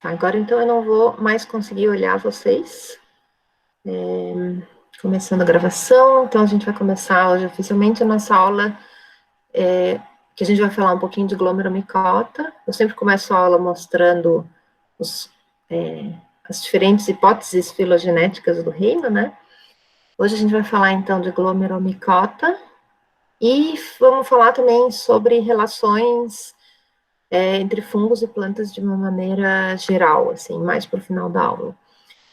Agora, então, eu não vou mais conseguir olhar vocês. Começando a gravação, então a gente vai começar hoje oficialmente a nossa aula, que a gente vai falar um pouquinho de glomeromicota. Eu sempre começo a aula mostrando as diferentes hipóteses filogenéticas do reino, né? Hoje a gente vai falar, então, de glomeromicota e vamos falar também sobre relações entre fungos e plantas de uma maneira geral, assim, mais para o final da aula.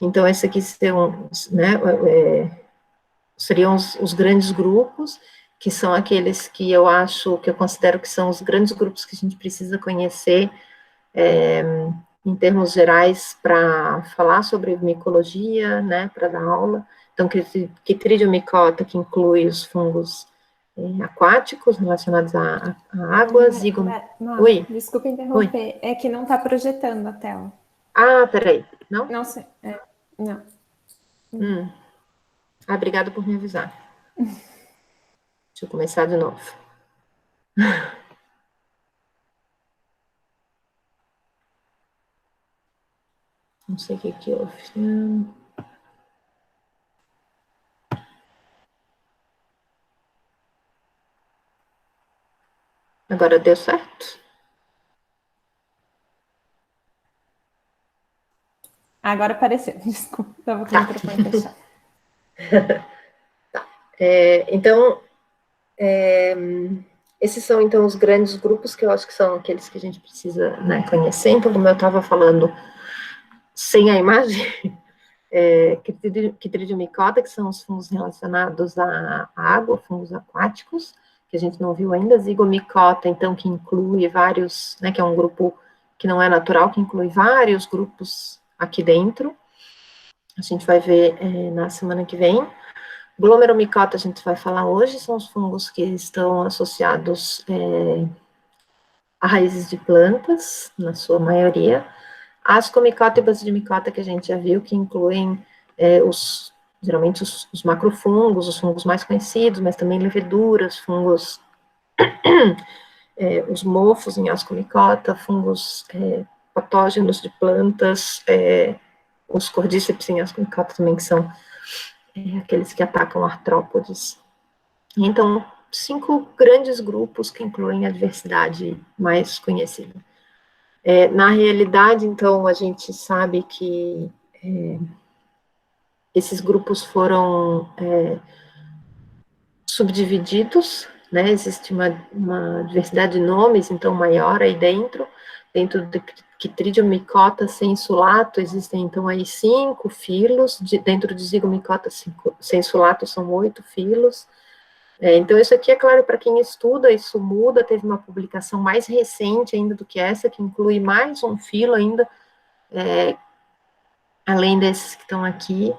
Então, esse aqui seriam os grandes grupos, que são aqueles que eu considero que são os grandes grupos que a gente precisa conhecer em termos gerais para falar sobre micologia, né, para dar aula. Então, Chytridiomycota, que inclui os fungos aquáticos relacionados à água, Oi? Desculpa interromper, é que não está projetando a tela. Ah, peraí, não? Não sei, não. Obrigada por me avisar. Deixa eu começar de novo. Não sei o que houve. Agora deu certo? Agora apareceu, desculpa, estava com o microfone fechado. Então, esses são, então, os grandes grupos que eu acho que são aqueles que a gente precisa, né, conhecer. Então, como eu estava falando, sem a imagem, Chytridiomycota, que são os fungos relacionados à água, fungos aquáticos, que a gente não viu ainda. Zygomycota, então, que inclui vários, né, que é um grupo que não é natural, que inclui vários grupos aqui dentro. A gente vai ver na semana que vem. Glomeromycota a gente vai falar hoje, são os fungos que estão associados a raízes de plantas, na sua maioria. Ascomycota e basidimycota, que a gente já viu, que incluem geralmente os macrofungos, os fungos mais conhecidos, mas também leveduras, fungos, os mofos em ascomycota, fungos patógenos de plantas, os cordíceps em ascomycota também, que são aqueles que atacam artrópodes. Então, 5 grandes grupos que incluem a diversidade mais conhecida. Na realidade, então, a gente sabe que esses grupos foram subdivididos, né? Existe uma diversidade de nomes, então, maior aí dentro. Dentro de Chytridiomycota sensulato, existem, então, aí 5 filos. Dentro de Zygomycota sensulato, são 8 filos. Então, isso aqui, é claro, para quem estuda, isso muda. Teve uma publicação mais recente ainda do que essa, que inclui mais um filo ainda, além desses que estão aqui.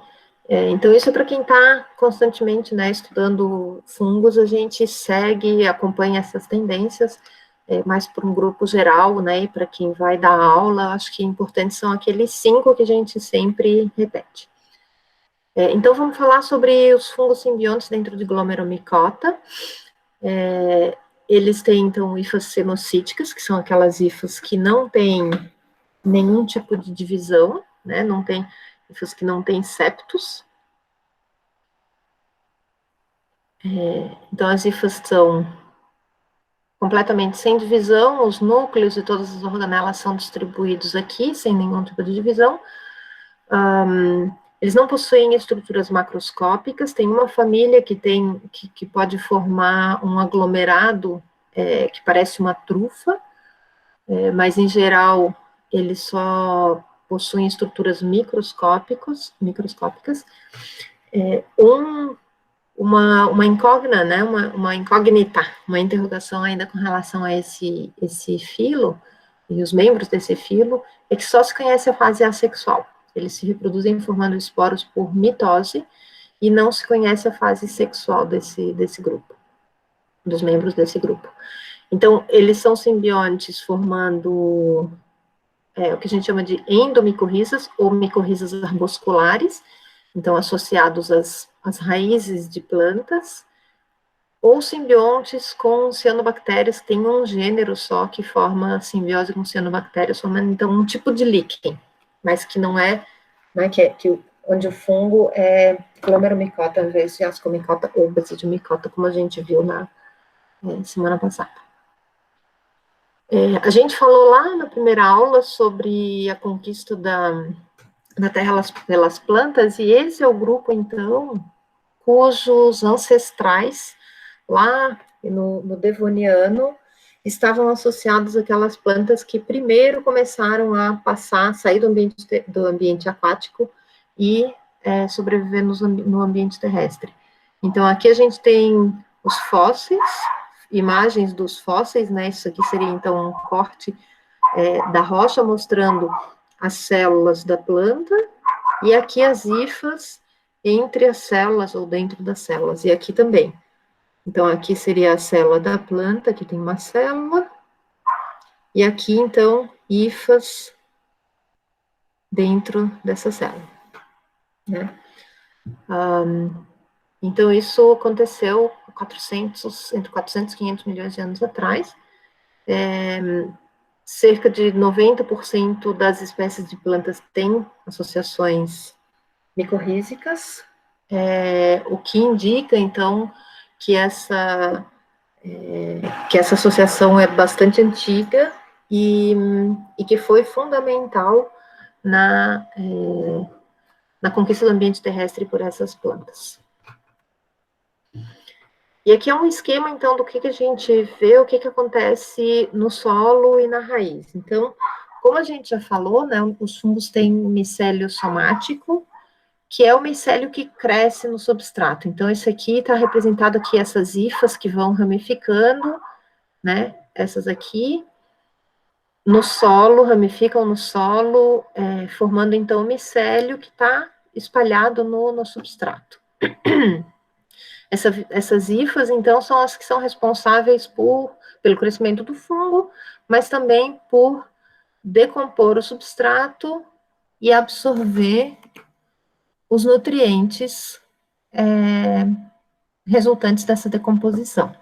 Então, isso é para quem está constantemente, né, estudando fungos. A gente segue, acompanha essas tendências, mas por um grupo geral, né, e para quem vai dar aula, acho que importantes são aqueles 5 que a gente sempre repete. Então, vamos falar sobre os fungos simbiontes dentro de Glomeromycota. Eles têm, então, hifas semocíticas, que são aquelas hifas que não têm nenhum tipo de divisão, né, não tem hifas que não têm septos. Então, as hifas são completamente sem divisão, os núcleos e todas as organelas são distribuídos aqui, sem nenhum tipo de divisão. Eles não possuem estruturas macroscópicas. Tem uma família que pode formar um aglomerado que parece uma trufa, mas em geral eles só possuem estruturas microscópicas. Uma incógnita, né, uma incógnita, uma interrogação ainda com relação a esse filo e os membros desse filo, é que só se conhece a fase assexual. Eles se reproduzem formando esporos por mitose e não se conhece a fase sexual desse grupo, dos membros desse grupo. Então, eles são simbiontes formando o que a gente chama de endomicorrizas ou micorrizas arbusculares, então associados às raízes de plantas. ou simbiontes com cianobactérias, tem um gênero só que forma simbiose com cianobactérias, formando então um tipo de líquen, mas que não é, né, onde o fungo é glomeromicota ao invés de ascomicota ou basidimicota, como a gente viu na semana passada. A gente falou lá na primeira aula sobre a conquista da terra pelas plantas, e esse é o grupo, então, cujos ancestrais, lá no Devoniano, estavam associados àquelas plantas que primeiro começaram a sair do ambiente aquático e sobreviver no ambiente terrestre. Então, aqui a gente tem os fósseis, imagens dos fósseis, né? Isso aqui seria, então, um corte da rocha mostrando as células da planta, e aqui as hifas entre as células ou dentro das células, e aqui também. Então, aqui seria a célula da planta, aqui tem uma célula, e aqui, então, hifas dentro dessa célula, né? Então, isso aconteceu entre 400 e 500 milhões de anos atrás. Cerca de 90% das espécies de plantas têm associações micorrízicas, o que indica, então, que essa associação é bastante antiga e que foi fundamental na conquista do ambiente terrestre por essas plantas. E aqui é um esquema, então, do que a gente vê, o que acontece no solo e na raiz. Então, como a gente já falou, né, os fungos têm micélio somático, que é o micélio que cresce no substrato. Então, esse aqui está representado aqui, essas hifas que vão ramificando, né, essas aqui, no solo, ramificam no solo, formando, então, o micélio que está espalhado no substrato. Essas hifas, então, são as que são responsáveis pelo crescimento do fungo, mas também por decompor o substrato e absorver os nutrientes resultantes dessa decomposição.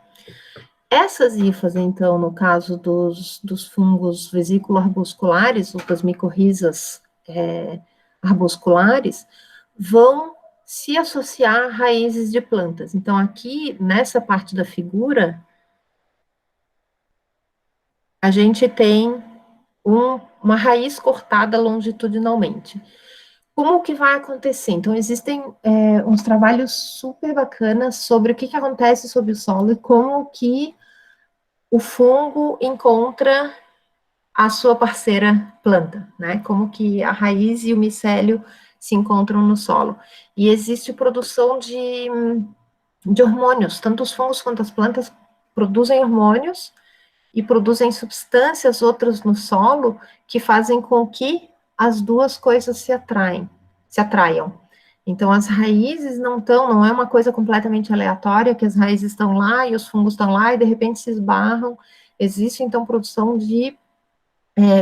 Essas hifas, então, no caso dos fungos vesículo-arbusculares, ou das micorrizas arbusculares, vão se associar a raízes de plantas. Então, aqui, nessa parte da figura, a gente tem uma raiz cortada longitudinalmente. Como que vai acontecer? Então, existem uns trabalhos super bacanas sobre o que acontece sob o solo e como que o fungo encontra a sua parceira planta, né? Como que a raiz e o micélio se encontram no solo. E existe produção de hormônios, tanto os fungos quanto as plantas produzem hormônios e produzem substâncias outras no solo que fazem com que as duas coisas se atraiam. Então, as raízes não é uma coisa completamente aleatória, que as raízes estão lá e os fungos estão lá e de repente se esbarram. Existe, então, produção de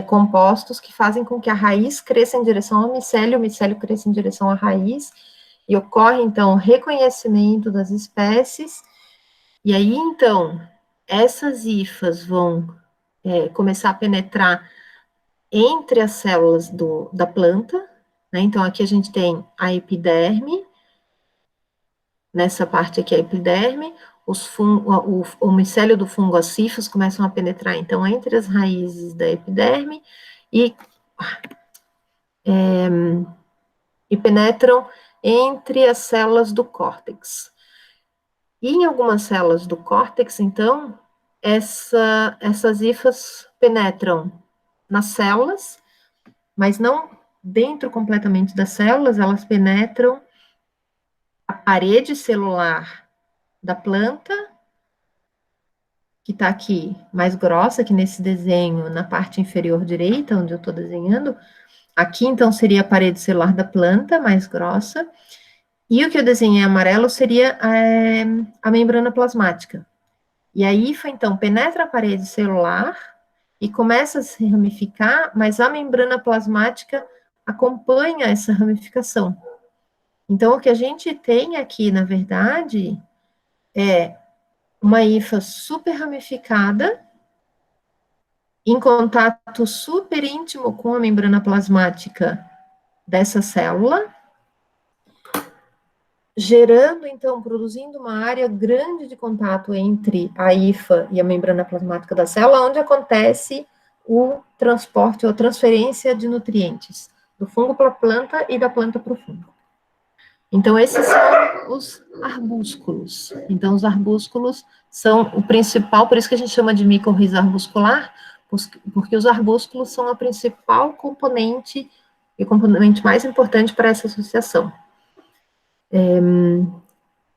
compostos que fazem com que a raiz cresça em direção ao micélio, o micélio cresça em direção à raiz, e ocorre, então, o reconhecimento das espécies, e aí, então, essas hifas vão começar a penetrar entre as células da planta, né? Então, aqui a gente tem a epiderme, nessa parte aqui a epiderme, o micélio do fungo, as hifas começam a penetrar, então, entre as raízes da epiderme e penetram entre as células do córtex. E em algumas células do córtex, então, essas hifas penetram nas células, mas não dentro completamente das células, elas penetram a parede celular da planta, que está aqui mais grossa, aqui nesse desenho, na parte inferior direita, onde eu estou desenhando. Aqui, então, seria a parede celular da planta, mais grossa, e o que eu desenhei amarelo seria a membrana plasmática. E a hifa, então, penetra a parede celular e começa a se ramificar, mas a membrana plasmática acompanha essa ramificação. Então, o que a gente tem aqui, na verdade, é uma hifa super ramificada, em contato super íntimo com a membrana plasmática dessa célula, gerando, então, produzindo uma área grande de contato entre a hifa e a membrana plasmática da célula, onde acontece o transporte ou transferência de nutrientes do fungo para a planta e da planta para o fungo. Então, esses são os arbúsculos. Então, os arbúsculos são o principal, por isso que a gente chama de micorriza arbuscular, porque os arbúsculos são a principal componente e o componente mais importante para essa associação.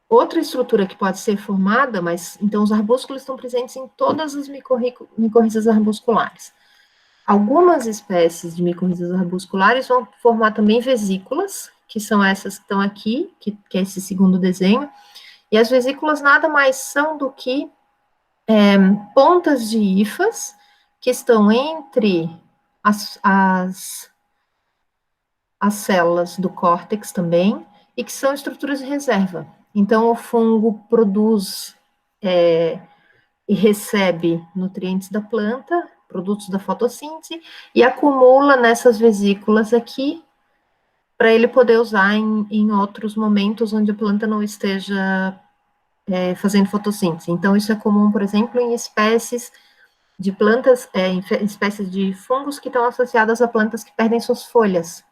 Outra estrutura que pode ser formada, mas então os arbúsculos estão presentes em todas as micorrizas arbusculares. Algumas espécies de micorrizas arbusculares vão formar também vesículas, que são essas que estão aqui, que é esse segundo desenho, e as vesículas nada mais são do que pontas de hifas que estão entre as células do córtex também, e que são estruturas de reserva. Então, o fungo produz e recebe nutrientes da planta, produtos da fotossíntese, e acumula nessas vesículas aqui, para ele poder usar em outros momentos onde a planta não esteja fazendo fotossíntese. Então, isso é comum, por exemplo, em espécies de plantas, em espécies de fungos que estão associadas a plantas que perdem suas folhas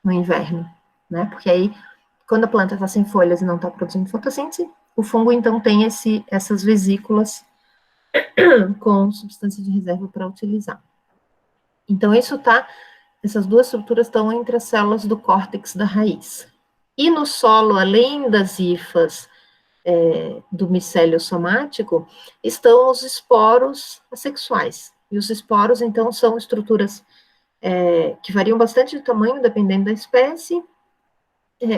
no inverno, né? Porque aí, quando a planta está sem folhas e não está produzindo fotossíntese, o fungo, então, tem essas vesículas com substância de reserva para utilizar. Então, essas duas estruturas estão entre as células do córtex da raiz. E no solo, além das hifas do micélio somático, estão os esporos assexuais. E os esporos, então, são estruturas que variam bastante de tamanho, dependendo da espécie,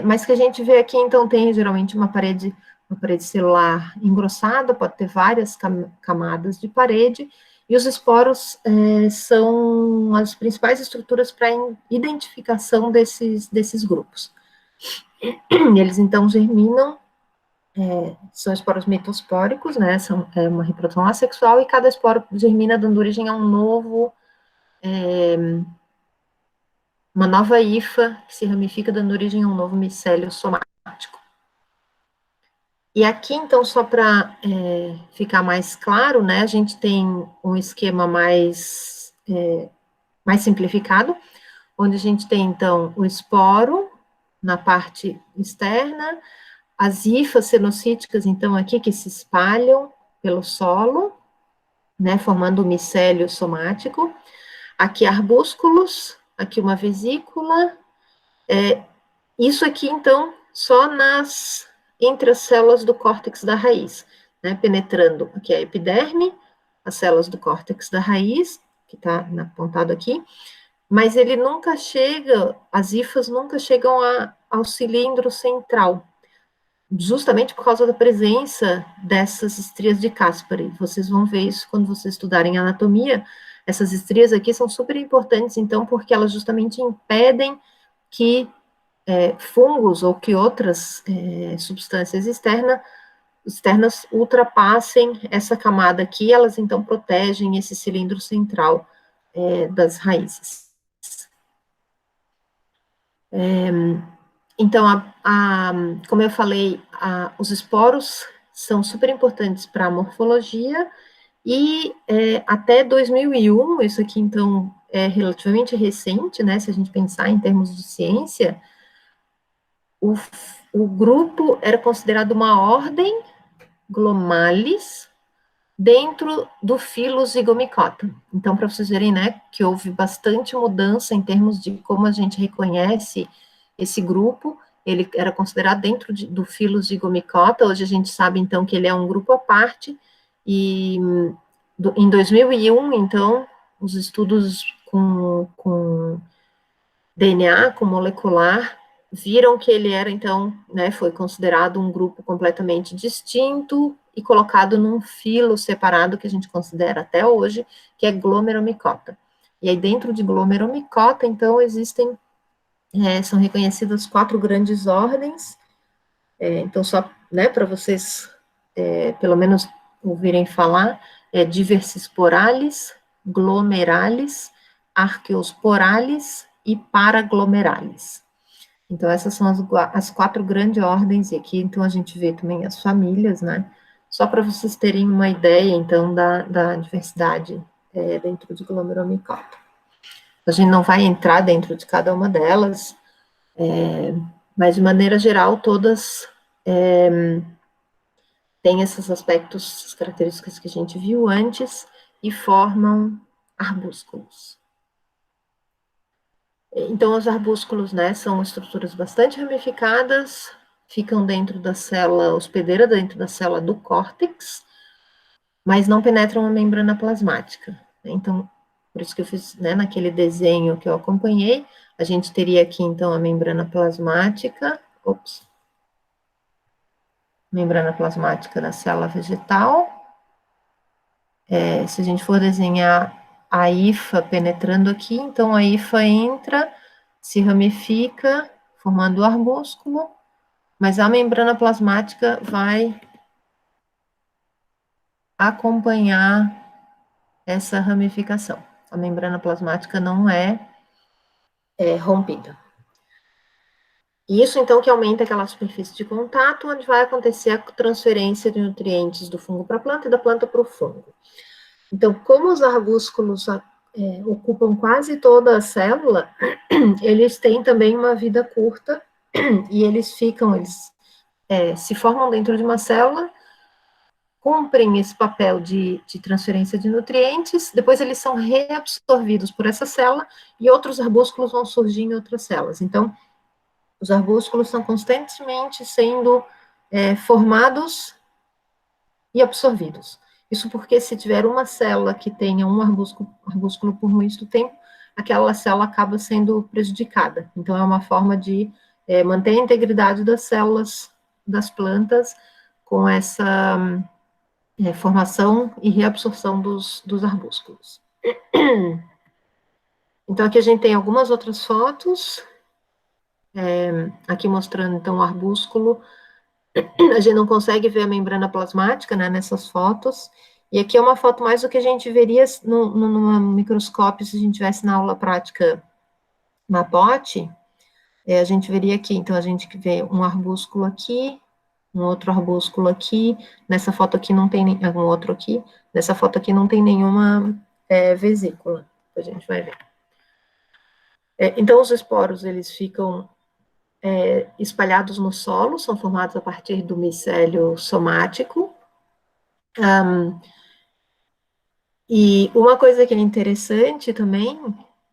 mas que a gente vê aqui, então, tem geralmente uma parede celular engrossada, pode ter várias camadas de parede, e os esporos são as principais estruturas para identificação desses grupos. Eles, então, germinam, são esporos metospóricos, né, é uma reprodução assexual, e cada esporo germina dando origem a uma nova hifa, que se ramifica dando origem a um novo micélio somático. E aqui, então, só para ficar mais claro, né, a gente tem um esquema mais simplificado, onde a gente tem, então, o esporo na parte externa, as hifas cenocíticas, então, aqui que se espalham pelo solo, né, formando o micélio somático, aqui arbúsculos, aqui uma vesícula, isso aqui, então, só entre as células do córtex da raiz, né, penetrando aqui a epiderme, as células do córtex da raiz, que está apontado aqui, mas ele nunca chega, as hifas nunca chegam ao cilindro central, justamente por causa da presença dessas estrias de Caspary. Vocês vão ver isso quando vocês estudarem anatomia. Essas estrias aqui são super importantes, então, porque elas justamente impedem que fungos ou que outras substâncias externas ultrapassem essa camada aqui, elas então protegem esse cilindro central das raízes. Então, como eu falei, os esporos são super importantes para a morfologia, e até 2001, isso aqui, então, é relativamente recente, né, se a gente pensar em termos de ciência, o grupo era considerado uma ordem Glomalis dentro do filo Zygomicota. Então, para vocês verem, né, que houve bastante mudança em termos de como a gente reconhece esse grupo. Ele era considerado dentro do filo Zygomicota. Hoje a gente sabe, então, que ele é um grupo à parte, e em 2001, então, os estudos com DNA, com molecular, viram que ele era, então, né, foi considerado um grupo completamente distinto e colocado num filo separado, que a gente considera até hoje, que é Glomeromicota. E aí, dentro de Glomeromicota, então, existem, são reconhecidas 4 grandes ordens, então, só, né, para vocês, pelo menos, ouvirem falar, é Diversisporales, Glomerales, Arqueosporales e Paraglomeralis. Então, essas são as 4 grandes ordens, e aqui, então, a gente vê também as famílias, né? Só para vocês terem uma ideia, então, da diversidade dentro de Glomeromicota. A gente não vai entrar dentro de cada uma delas, mas, de maneira geral, todas têm esses aspectos, essas características que a gente viu antes, e formam arbúsculos. Então, os arbúsculos, né, são estruturas bastante ramificadas, ficam dentro da célula hospedeira, dentro da célula do córtex, mas não penetram a membrana plasmática. Então, por isso que eu fiz, né, naquele desenho que eu acompanhei, a gente teria aqui, então, a membrana plasmática, membrana plasmática da célula vegetal. Se a gente for desenhar a hifa penetrando aqui, então a hifa entra, se ramifica, formando o arbúsculo, mas a membrana plasmática vai acompanhar essa ramificação. A membrana plasmática não é rompida. Isso, então, que aumenta aquela superfície de contato, onde vai acontecer a transferência de nutrientes do fungo para a planta e da planta para o fungo. Então, como os arbúsculos ocupam quase toda a célula, eles têm também uma vida curta, e eles se formam dentro de uma célula, cumprem esse papel de transferência de nutrientes, depois eles são reabsorvidos por essa célula, e outros arbúsculos vão surgir em outras células. Então, os arbúsculos estão constantemente sendo formados e absorvidos. Isso porque se tiver uma célula que tenha um arbúsculo por muito tempo, aquela célula acaba sendo prejudicada. Então, é uma forma de manter a integridade das células das plantas com essa formação e reabsorção dos arbúsculos. Então, aqui a gente tem algumas outras fotos, aqui mostrando, então, o arbúsculo. A gente não consegue ver a membrana plasmática, né, nessas fotos, e aqui é uma foto mais do que a gente veria num microscópio, se a gente tivesse na aula prática na POT, a gente veria aqui, então a gente vê um arbúsculo aqui, um outro arbúsculo aqui, nessa foto aqui não tem um outro aqui, nessa foto aqui não tem nenhuma vesícula, a gente vai ver. Então, os esporos, eles ficam espalhados no solo, são formados a partir do micélio somático. E uma coisa que é interessante também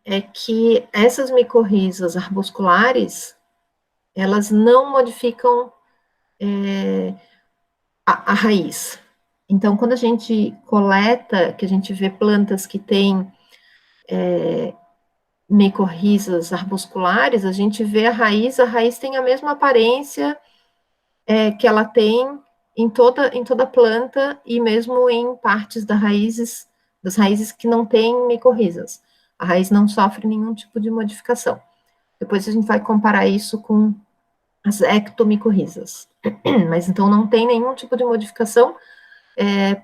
é que essas micorrizas arbusculares, elas não modificam a raiz. Então, quando a gente coleta, que a gente vê plantas que têm micorrizas arbusculares, a gente vê a raiz tem a mesma aparência que ela tem em toda planta, e mesmo em partes das raízes que não têm micorrizas. A raiz não sofre nenhum tipo de modificação. Depois a gente vai comparar isso com as ectomicorrizas. Mas então não tem nenhum tipo de modificação.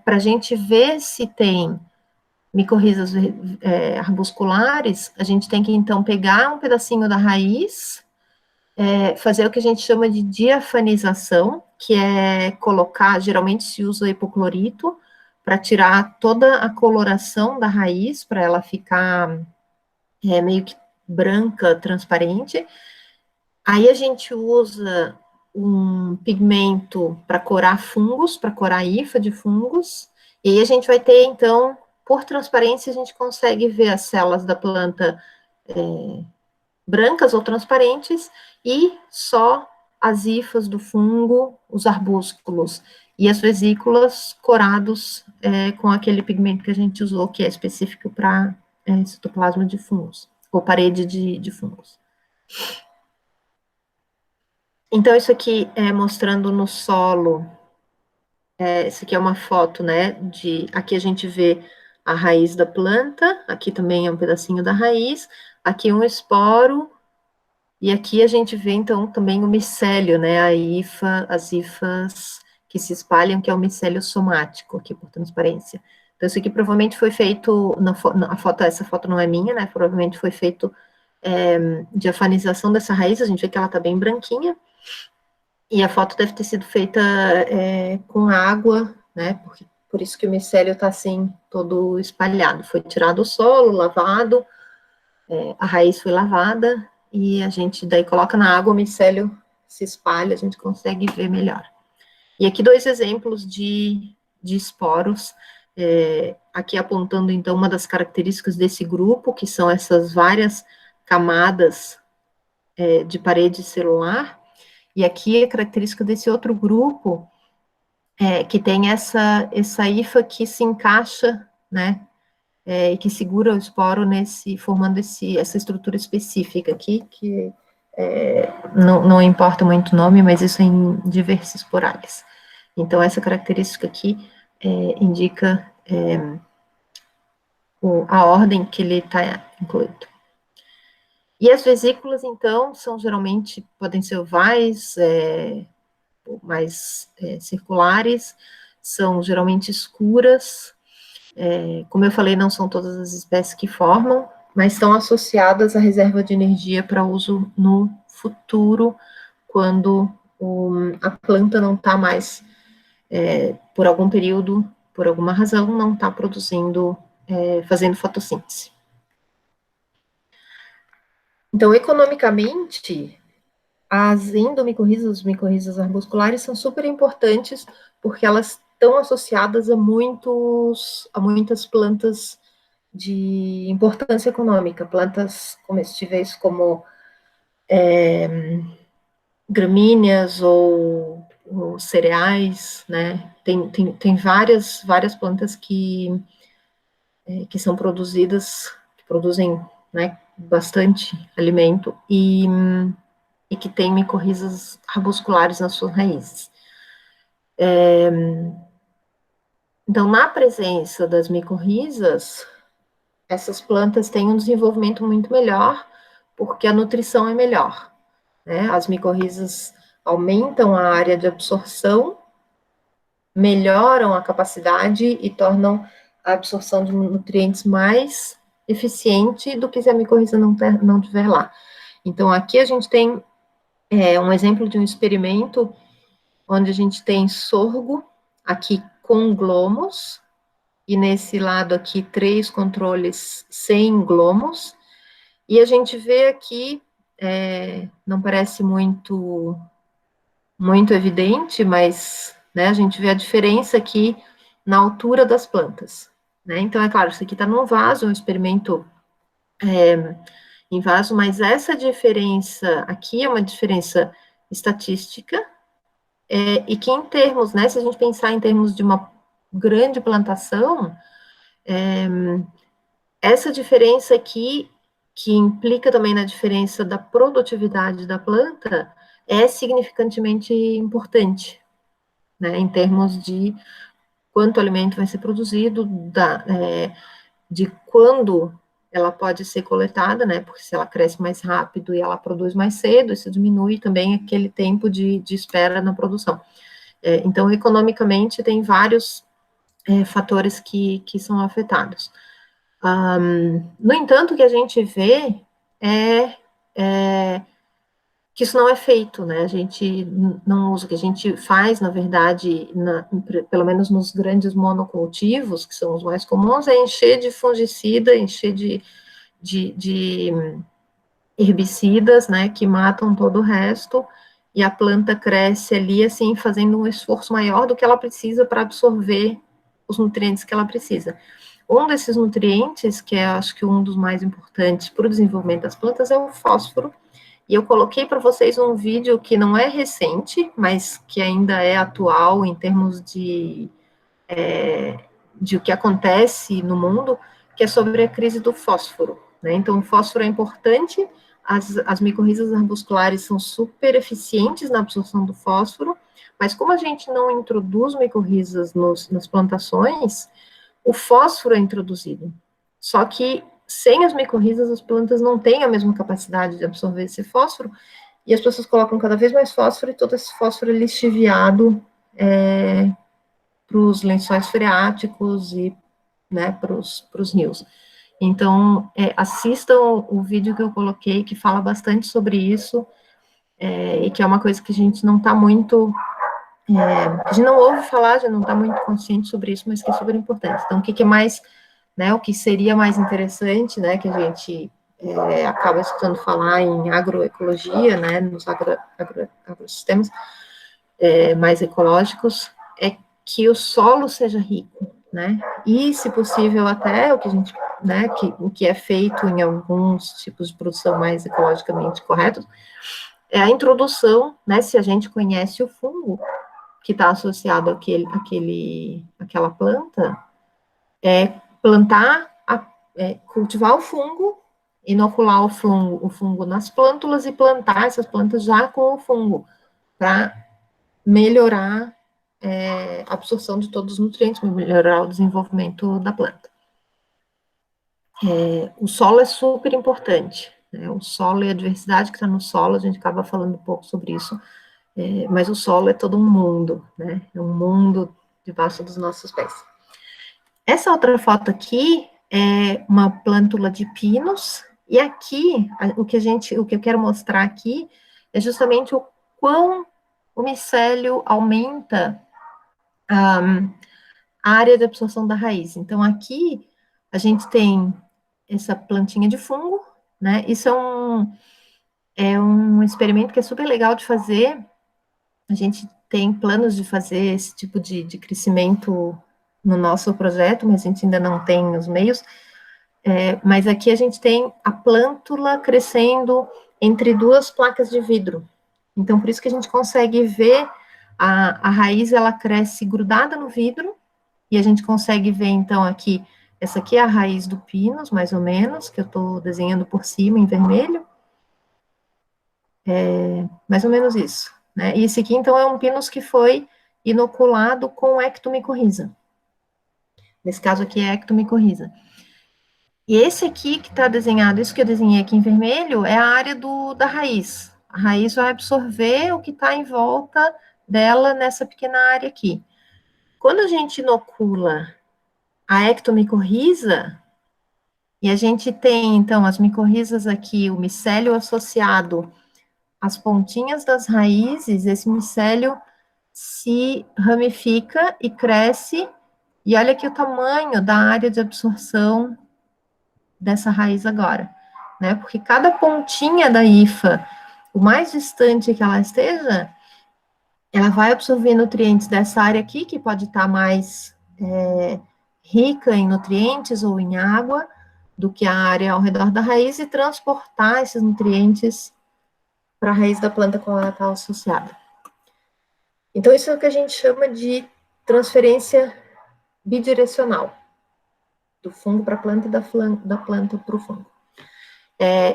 Para a gente ver se tem micorrizas arbusculares, a gente tem que então pegar um pedacinho da raiz, fazer o que a gente chama de diafanização, que é colocar, geralmente se usa hipoclorito, para tirar toda a coloração da raiz, para ela ficar meio que branca, transparente. Aí a gente usa um pigmento para corar fungos, para corar a hifa de fungos, e aí a gente vai ter, então, por transparência, a gente consegue ver as células da planta brancas ou transparentes, e só as hifas do fungo, os arbúsculos e as vesículas corados com aquele pigmento que a gente usou, que é específico para citoplasma de fungos, ou parede de fungos. Então, isso aqui é mostrando no solo, isso aqui é uma foto, né, aqui a gente vê a raiz da planta, aqui também é um pedacinho da raiz, aqui um esporo, e aqui a gente vê, então, também o micélio, né, as hifas que se espalham, que é o micélio somático, aqui por transparência. Então, isso aqui provavelmente foi feito, essa foto não é minha, né, provavelmente foi feito de afanização dessa raiz, a gente vê que ela está bem branquinha, e a foto deve ter sido feita com água, né, por isso que o micélio está assim, todo espalhado. Foi tirado o solo, lavado, a raiz foi lavada, e a gente daí coloca na água, o micélio se espalha, a gente consegue ver melhor. E aqui 2 exemplos de esporos, aqui apontando, então, uma das características desse grupo, que são essas várias camadas de parede celular, e aqui a característica desse outro grupo, que tem essa hifa que se encaixa, né, e que segura o esporo formando essa estrutura específica aqui, que não importa muito o nome, mas isso é em Diversisporales. Então, essa característica aqui indica a ordem que ele está incluído. E as vesículas, então, podem ser ovais, mais circulares, são geralmente escuras, como eu falei, não são todas as espécies que formam, mas estão associadas à reserva de energia para uso no futuro, quando a planta não está mais, por algum período, por alguma razão, não está produzindo, fazendo fotossíntese. Então, economicamente, as endomicorrizas, as micorrizas arbusculares são super importantes, porque elas estão associadas a muitas plantas de importância econômica, plantas comestíveis como gramíneas ou cereais, né? Tem várias plantas que são produzidas, que produzem, né, bastante alimento e que têm micorrizas arbusculares nas suas raízes. Então, na presença das micorrizas, essas plantas têm um desenvolvimento muito melhor, porque a nutrição é melhor, né? As micorrizas aumentam a área de absorção, melhoram a capacidade e tornam a absorção de nutrientes mais eficiente do que se a micorriza não tiver lá. Então, aqui a gente tem um exemplo de um experimento onde a gente tem sorgo, aqui com glomos, e nesse lado aqui 3 controles sem glomos, e a gente vê aqui, não parece muito evidente, mas, né, a gente vê a diferença aqui na altura das plantas, né? Então, é claro, isso aqui está num vaso, um experimento em vaso, mas essa diferença aqui é uma diferença estatística, e que em termos, né, se a gente pensar em termos de uma grande plantação, essa diferença aqui, que implica também na diferença da produtividade da planta, é significantemente importante, né, em termos de quanto alimento vai ser produzido, de quando ela pode ser coletada, né, porque se ela cresce mais rápido e ela produz mais cedo, isso diminui também aquele tempo de espera na produção. Então, economicamente, tem vários fatores que são afetados. No entanto, o que a gente vê é que isso não é feito, né? A gente não usa, o que a gente faz, na verdade, pelo menos nos grandes monocultivos, que são os mais comuns, é encher de fungicida, encher de herbicidas, né, que matam todo o resto, e a planta cresce ali, assim, fazendo um esforço maior do que ela precisa para absorver os nutrientes que ela precisa. Um desses nutrientes, que é, acho que um dos mais importantes para o desenvolvimento das plantas, é o fósforo, e eu coloquei para vocês um vídeo que não é recente, mas que ainda é atual em termos de o que acontece no mundo, que é sobre a crise do fósforo, né? Então, o fósforo é importante, as micorrizas arbusculares são super eficientes na absorção do fósforo, mas como a gente não introduz micorrizas nas plantações, o fósforo é introduzido. Só que sem as micorrizas, as plantas não têm a mesma capacidade de absorver esse fósforo, e as pessoas colocam cada vez mais fósforo, e todo esse fósforo é lixiviado para os lençóis freáticos e, né, para os rios. Então, assistam o vídeo que eu coloquei, que fala bastante sobre isso, e que é uma coisa que a gente não está muito, a gente não ouve falar, a gente não está muito consciente sobre isso, mas que é super importante. Então, o que é mais, né, o que seria mais interessante, né, que a gente acaba escutando falar em agroecologia, né, nos agrosistemas mais ecológicos, é que o solo seja rico, né, e, se possível, até o que a gente, né, o que é feito em alguns tipos de produção mais ecologicamente corretos, é a introdução, né, se a gente conhece o fungo que está associado àquela planta, plantar, cultivar o fungo, inocular o fungo nas plântulas e plantar essas plantas já com o fungo, para melhorar a absorção de todos os nutrientes, melhorar o desenvolvimento da planta. O solo é super importante, né? O solo e a diversidade que está no solo, a gente acaba falando um pouco sobre isso, mas o solo é todo um mundo, né? É um mundo debaixo dos nossos pés. Essa outra foto aqui é uma plântula de pinos, e aqui, o que eu quero mostrar aqui é justamente o quão o micélio aumenta a área de absorção da raiz. Então, aqui, a gente tem essa plantinha de fungo, né? Isso é um experimento que é super legal de fazer. A gente tem planos de fazer esse tipo de crescimento no nosso projeto, mas a gente ainda não tem os meios. Mas aqui a gente tem a plântula crescendo entre duas placas de vidro. Então, por isso que a gente consegue ver a raiz, ela cresce grudada no vidro, e a gente consegue ver, então, aqui, essa aqui é a raiz do pinus, mais ou menos, que eu estou desenhando por cima em vermelho. Mais ou menos isso, né? E esse aqui, então, é um pinus que foi inoculado com ectomicorriza. Nesse caso aqui é ectomicorriza. E esse aqui que está desenhado, isso que eu desenhei aqui em vermelho, é a área da raiz. A raiz vai absorver o que está em volta dela nessa pequena área aqui. Quando a gente inocula a ectomicorriza, e a gente tem, então, as micorrizas aqui, o micélio associado às pontinhas das raízes, esse micélio se ramifica e cresce, e olha aqui o tamanho da área de absorção dessa raiz agora, né? Porque cada pontinha da hifa, o mais distante que ela esteja, ela vai absorver nutrientes dessa área aqui, que pode estar mais rica em nutrientes ou em água do que a área ao redor da raiz, e transportar esses nutrientes para a raiz da planta com ela está associada. Então, isso é o que a gente chama de transferência bidirecional, do fungo para a planta e da planta para o fungo.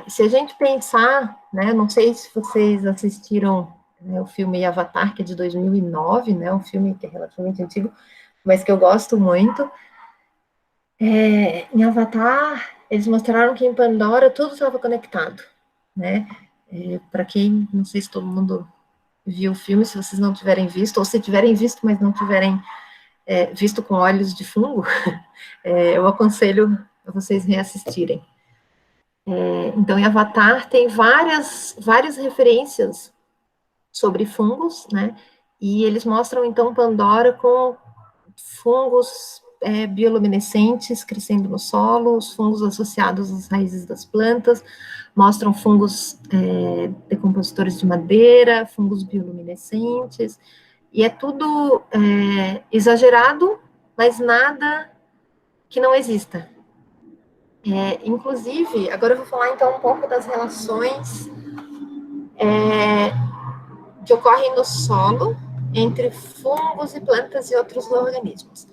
Se a gente pensar, né, não sei se vocês assistiram o filme Avatar, que é de 2009, né, um filme que é relativamente antigo, mas que eu gosto muito. Em Avatar, eles mostraram que em Pandora tudo estava conectado, né? Para quem, não sei se todo mundo viu o filme, se vocês não tiverem visto, ou se tiverem visto, mas não tiverem visto com olhos de fungo, eu aconselho a vocês reassistirem. Então, em Avatar tem várias referências sobre fungos, né? E eles mostram, então, Pandora com fungos bioluminescentes crescendo no solo, os fungos associados às raízes das plantas, mostram fungos decompositores de madeira, fungos bioluminescentes, e é tudo exagerado, mas nada que não exista. Inclusive, agora eu vou falar então um pouco das relações que ocorrem no solo entre fungos e plantas e outros organismos.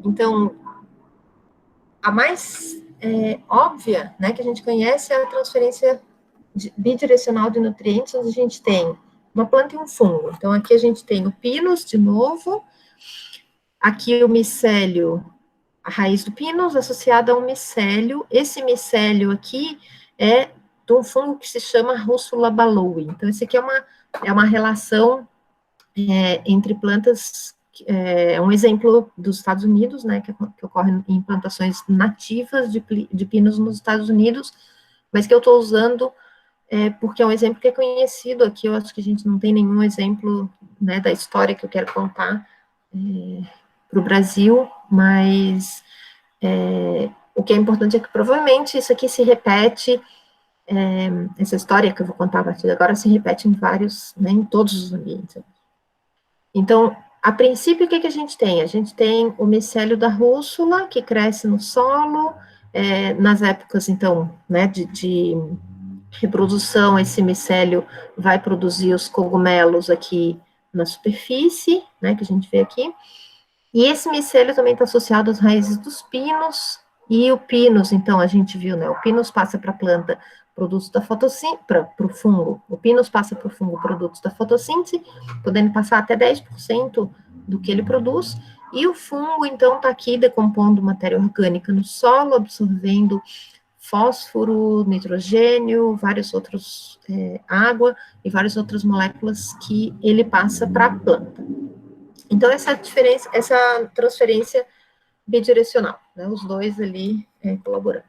Então, a mais óbvia, né, que a gente conhece é a transferência bidirecional de nutrientes, onde a gente tem uma planta e um fungo. Então, aqui a gente tem o pinus, de novo, aqui o micélio, a raiz do pinus associada a um micélio. Esse micélio aqui é de um fungo que se chama Russula ballowi. Então, esse aqui é uma relação entre plantas, um exemplo dos Estados Unidos, né, que ocorre em plantações nativas de pinos nos Estados Unidos, mas que eu estou usando porque é um exemplo que é conhecido aqui. Eu acho que a gente não tem nenhum exemplo, né, da história que eu quero contar para o Brasil, mas o que é importante é que provavelmente isso aqui se repete, essa história que eu vou contar a partir de agora se repete em vários, né, em todos os ambientes. Então, a princípio, o que a gente tem? A gente tem o micélio da rússula, que cresce no solo, nas épocas, então, né, de reprodução, esse micélio vai produzir os cogumelos aqui na superfície, né, que a gente vê aqui, e esse micélio também está associado às raízes dos pinos, e o pinus, então, a gente viu, né, o pinus passa para a planta produtos da fotossíntese, para o fungo, o pinus passa para o fungo produtos da fotossíntese, podendo passar até 10% do que ele produz, e o fungo, então, está aqui decompondo matéria orgânica no solo, absorvendo fósforo, nitrogênio, vários outros, água e várias outras moléculas que ele passa para a planta. Então, essa transferência bidirecional, né, os dois ali colaborando.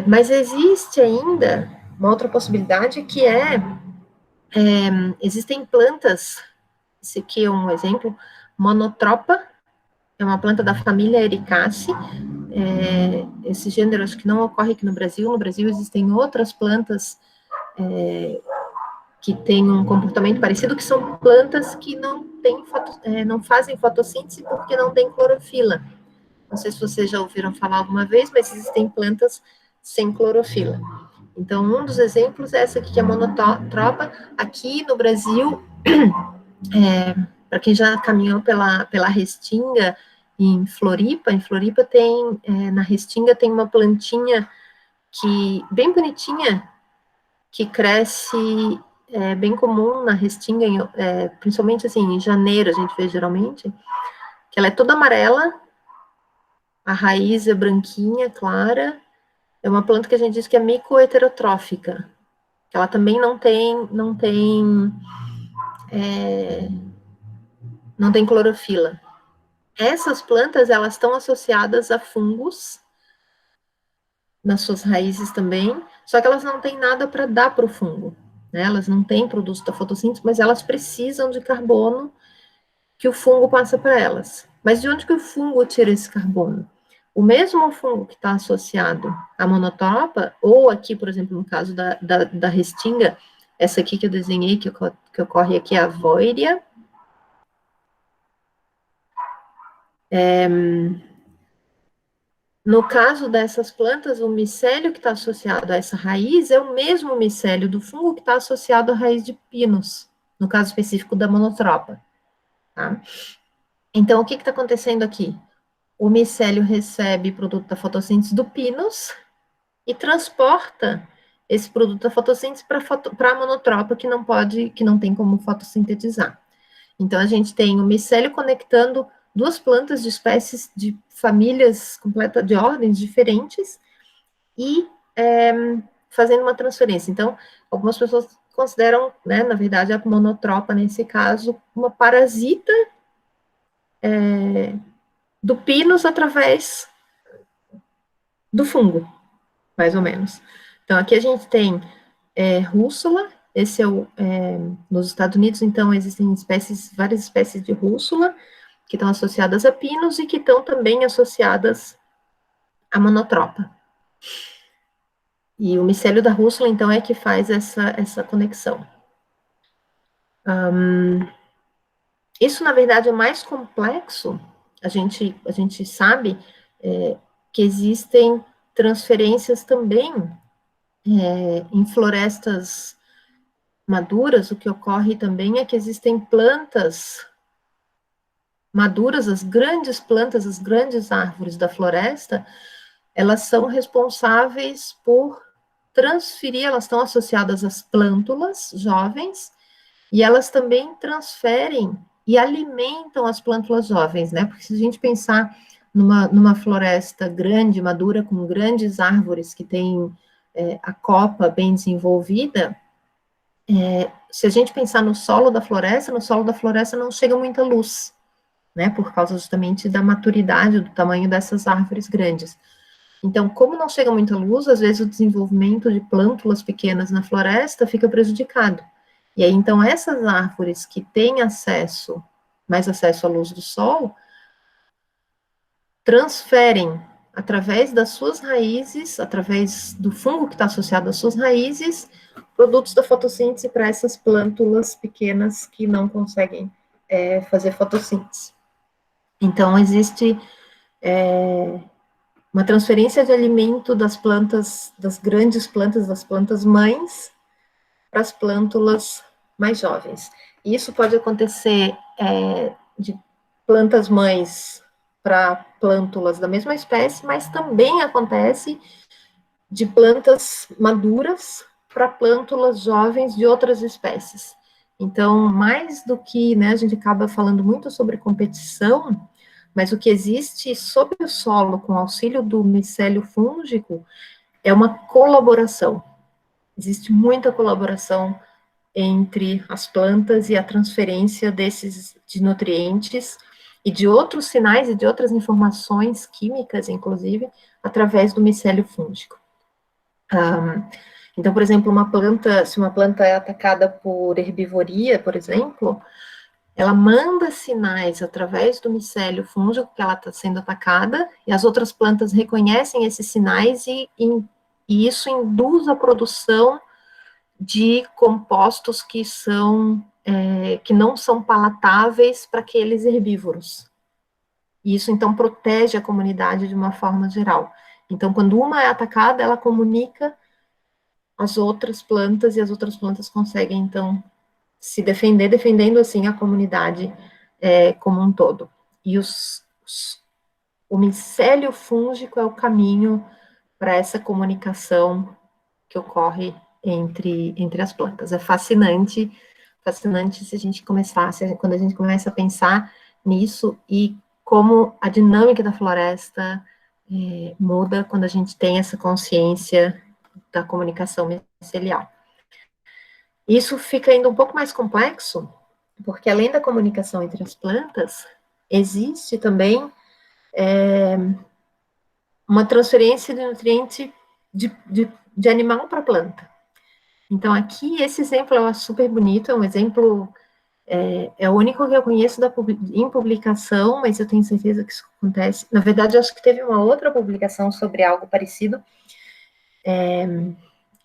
Mas existe ainda uma outra possibilidade que existem plantas, esse aqui é um exemplo, monotropa, é uma planta da família Ericaceae. Esse gênero acho que não ocorre aqui no Brasil existem outras plantas que têm um comportamento parecido, que são plantas que não fazem fotossíntese porque não tem clorofila. Não sei se vocês já ouviram falar alguma vez, mas existem plantas sem clorofila. Então, um dos exemplos é essa aqui, que é a monotropa. Aqui no Brasil, para quem já caminhou pela Restinga, em Floripa tem, na Restinga tem uma plantinha bem bonitinha, que cresce, bem comum na Restinga, principalmente assim, em janeiro, a gente vê geralmente, que ela é toda amarela, a raiz é branquinha, clara, é uma planta que a gente diz que é micoheterotrófica, que ela também não tem clorofila. Essas plantas, elas estão associadas a fungos, nas suas raízes também, só que elas não têm nada para dar para o fungo, né? Elas não têm produto da fotossíntese, mas elas precisam de carbono que o fungo passa para elas. Mas de onde que o fungo tira esse carbono? O mesmo fungo que está associado à monotropa, ou aqui, por exemplo, no caso da restinga, essa aqui que eu desenhei, que ocorre aqui, é a Voiria. No caso dessas plantas, o micélio que está associado a essa raiz é o mesmo micélio do fungo que está associado à raiz de pinus, no caso específico da monotropa. Tá? Então, o que está acontecendo aqui? O micélio recebe produto da fotossíntese do pinus e transporta esse produto da fotossíntese para a monotropa, que não tem como fotossintetizar. Então, a gente tem o micélio conectando duas plantas de espécies de famílias completas, de ordens diferentes, e fazendo uma transferência. Então, algumas pessoas consideram, né, na verdade, a monotropa, nesse caso, uma parasita do pinus através do fungo, mais ou menos. Então, aqui a gente tem rússula, esse nos Estados Unidos, então, existem várias espécies de rússula, que estão associadas a pinos e que estão também associadas à monotropa. E o micélio da rússula, então, é que faz essa conexão. Isso, na verdade, é mais complexo. A gente sabe que existem transferências também em florestas maduras. O que ocorre também é que existem plantas maduras, as grandes plantas, as grandes árvores da floresta, elas são responsáveis por transferir, elas estão associadas às plântulas jovens, e elas também transferem e alimentam as plântulas jovens, né? Porque se a gente pensar numa floresta grande, madura, com grandes árvores que tem a copa bem desenvolvida, se a gente pensar no solo da floresta não chega muita luz, né, por causa justamente da maturidade, do tamanho dessas árvores grandes. Então, como não chega muita luz, às vezes o desenvolvimento de plântulas pequenas na floresta fica prejudicado. E aí, então, essas árvores que têm mais acesso à luz do sol, transferem, através das suas raízes, através do fungo que está associado às suas raízes, produtos da fotossíntese para essas plântulas pequenas que não conseguem fazer fotossíntese. Então, existe uma transferência de alimento das plantas, das grandes plantas, das plantas mães, para as plântulas mais jovens. E isso pode acontecer de plantas mães para plântulas da mesma espécie, mas também acontece de plantas maduras para plântulas jovens de outras espécies. Então, mais do que, né, a gente acaba falando muito sobre competição, mas o que existe sob o solo, com auxílio do micélio fúngico, é uma colaboração. Existe muita colaboração entre as plantas e a transferência de nutrientes e de outros sinais e de outras informações químicas, inclusive, através do micélio fúngico. Então, por exemplo, se uma planta é atacada por herbivoria, por exemplo, ela manda sinais através do micélio fúngico que ela está sendo atacada, e as outras plantas reconhecem esses sinais e isso induz a produção de compostos que não são palatáveis para aqueles herbívoros. E isso, então, protege a comunidade de uma forma geral. Então, quando uma é atacada, ela comunica as outras plantas, e as outras plantas conseguem, então, se defender, defendendo, assim, a comunidade como um todo. E o micélio fúngico é o caminho para essa comunicação que ocorre entre as plantas. É fascinante se a gente quando a gente começa a pensar nisso e como a dinâmica da floresta muda quando a gente tem essa consciência da comunicação micelial. Isso fica ainda um pouco mais complexo, porque além da comunicação entre as plantas, existe também uma transferência de nutriente de animal para planta. Então, aqui, esse exemplo é super bonito, é um exemplo, é o único que eu conheço em publicação, mas eu tenho certeza que isso acontece. Na verdade, eu acho que teve uma outra publicação sobre algo parecido.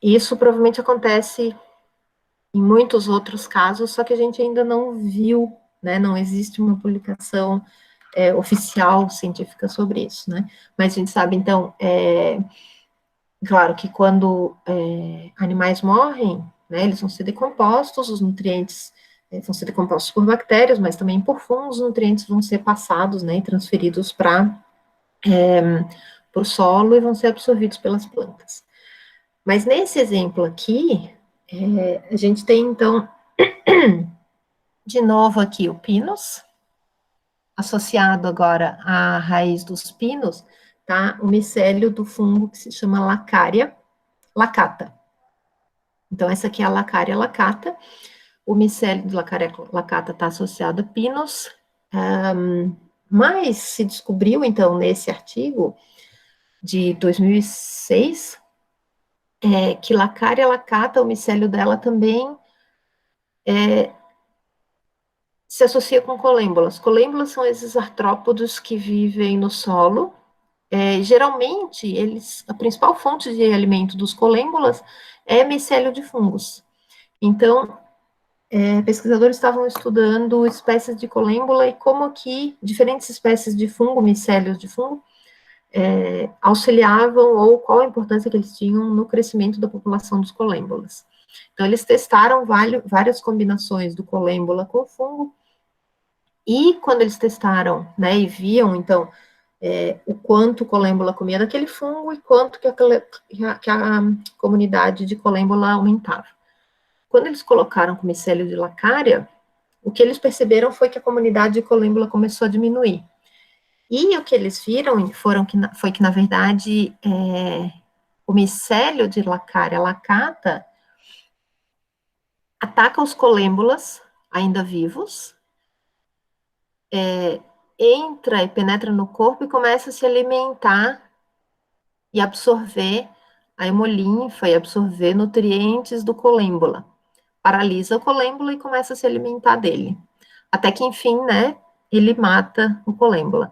Isso provavelmente acontece em muitos outros casos, só que a gente ainda não viu, né? Não existe uma publicação oficial científica sobre isso, né? Mas a gente sabe, então, claro que quando animais morrem, né, eles vão ser decompostos, os nutrientes vão ser decompostos por bactérias, mas também por fungos, os nutrientes vão ser passados, né, e transferidos para o solo e vão ser absorvidos pelas plantas. Mas nesse exemplo aqui, a gente tem, então, de novo aqui o pinus, associado agora à raiz dos pinos, tá, o micélio do fungo que se chama Lacária lacata. Então, essa aqui é a Lacária lacata. O micélio do Lacária lacata está associado a pinos, mas se descobriu, então, nesse artigo de 2006, que Lacária lacata, o micélio dela também se associa com colêmbolas. Colêmbolas são esses artrópodos que vivem no solo. Geralmente, a principal fonte de alimento dos colêmbolas é micélio de fungos. Então, pesquisadores estavam estudando espécies de colêmbola e como que diferentes espécies de fungo, micélios de fungo, auxiliavam ou qual a importância que eles tinham no crescimento da população dos colêmbolas. Então, eles testaram várias combinações do colêmbola com o fungo, e quando eles testaram, né, e viam, então, o quanto colêmbola comia daquele fungo e quanto que a comunidade de colêmbola aumentava. Quando eles colocaram com micélio de lacária, o que eles perceberam foi que a comunidade de colêmbola começou a diminuir. E o que eles viram foi que, na verdade, o micélio de lacária lacata ataca os colêmbulas, ainda vivos, entra e penetra no corpo e começa a se alimentar e absorver a hemolinfa e absorver nutrientes do colêmbula. Paralisa o colêmbula e começa a se alimentar dele. Até que, enfim, né, ele mata o colêmbula.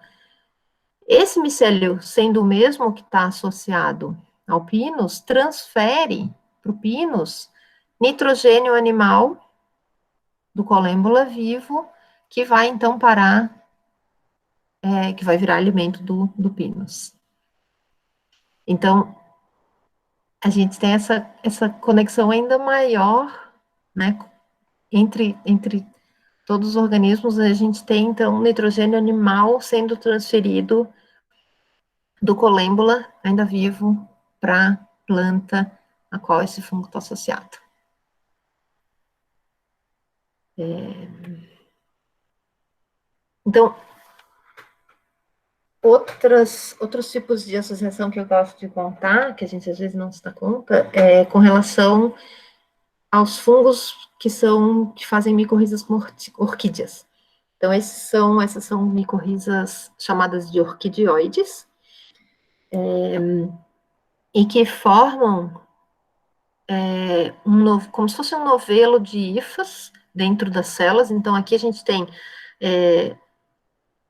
Esse micélio, sendo o mesmo que está associado ao pinus, transfere para o pinus nitrogênio animal do colêmbula vivo, que vai então parar, que vai virar alimento do pinus. Então, a gente tem essa conexão ainda maior, né, entre todos os organismos. A gente tem, então, nitrogênio animal sendo transferido do colêmbula, ainda vivo, para a planta a qual esse fungo está associado. Então, outros tipos de associação que eu gosto de contar, que a gente às vezes não se dá conta, é com relação aos fungos que fazem micorrizas com orquídeas. Então, essas são micorrizas chamadas de orquidioides, e que formam como se fosse um novelo de hifas dentro das células. Então, aqui a gente tem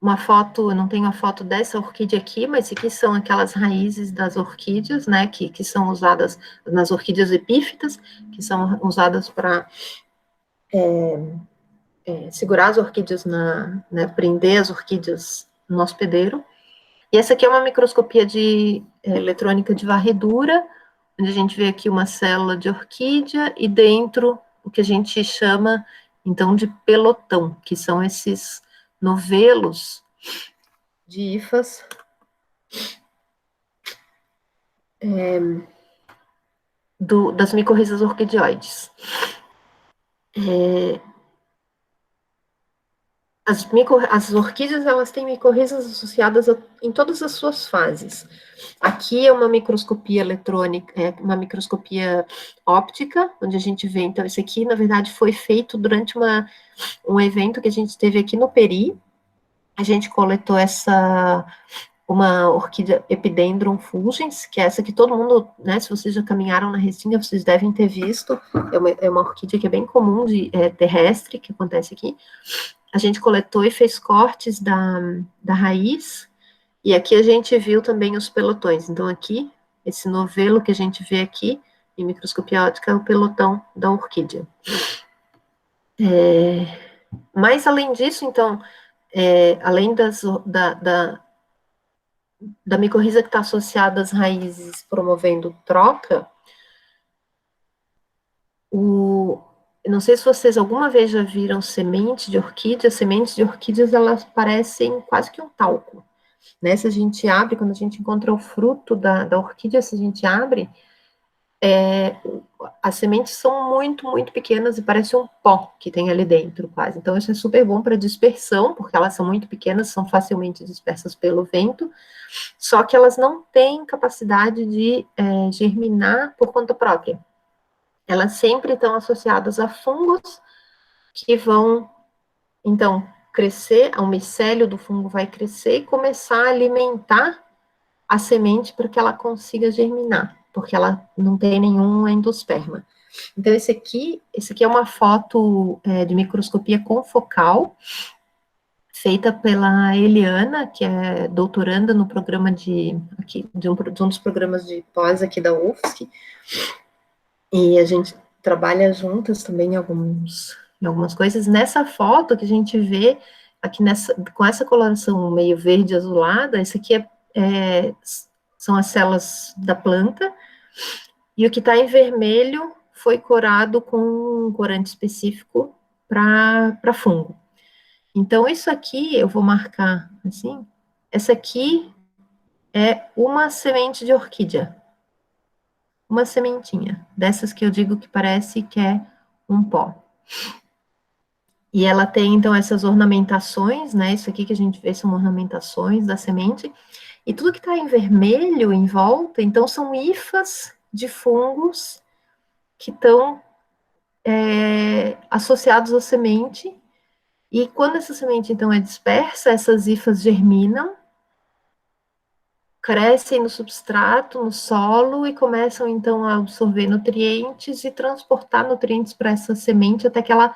uma foto, eu não tenho a foto dessa orquídea aqui, mas aqui são aquelas raízes das orquídeas, né, que são usadas nas orquídeas epífitas, que são usadas para segurar as orquídeas, né, prender as orquídeas no hospedeiro. E essa aqui é uma microscopia eletrônica de varredura, onde a gente vê aqui uma célula de orquídea e dentro o que a gente chama, então, de pelotão, que são esses novelos de hifas das micorrizas orquidioides. As orquídeas, elas têm micorrizas associadas em todas as suas fases. Aqui é uma microscopia eletrônica, uma microscopia óptica, onde a gente vê, então, isso aqui, na verdade, foi feito durante um evento que a gente teve aqui no Peri. A gente coletou uma orquídea Epidendrum fulgens, que é essa que todo mundo, né, se vocês já caminharam na Restinga, vocês devem ter visto. É uma orquídea que é bem comum, terrestre, que acontece aqui. A gente coletou e fez cortes da raiz, e aqui a gente viu também os pelotões. Então, aqui, esse novelo que a gente vê aqui, em microscopia óptica, é o pelotão da orquídea. Mas, além disso, então, além da micorriza que está associada às raízes promovendo troca, não sei se vocês alguma vez já viram semente de orquídea. Sementes de orquídeas, elas parecem quase que um talco, né? Se a gente abre, quando a gente encontra o fruto da orquídea, se a gente abre, as sementes são muito, muito pequenas e parece um pó que tem ali dentro, quase. Então, isso é super bom para dispersão, porque elas são muito pequenas, são facilmente dispersas pelo vento, só que elas não têm capacidade de germinar por conta própria. Elas sempre estão associadas a fungos que vão, então, crescer, o micélio do fungo vai crescer e começar a alimentar a semente para que ela consiga germinar, porque ela não tem nenhum endosperma. Então, esse aqui é uma foto de microscopia confocal, feita pela Eliana, que é doutoranda no programa de um dos programas de pós aqui da UFSC, e a gente trabalha juntas também em algumas coisas. Nessa foto que a gente vê aqui com essa coloração meio verde azulada, esse aqui são as células da planta, e o que está em vermelho foi corado com um corante específico para fungo. Então, isso aqui, eu vou marcar assim, essa aqui é uma semente de orquídea. Uma sementinha, dessas que eu digo que parece que é um pó. E ela tem, então, essas ornamentações, né? Isso aqui que a gente vê são ornamentações da semente. E tudo que está em vermelho em volta, então, são hifas de fungos que estão associados à semente, e quando essa semente, então, é dispersa, essas hifas germinam, crescem no substrato, no solo, e começam, então, a absorver nutrientes e transportar nutrientes para essa semente até que ela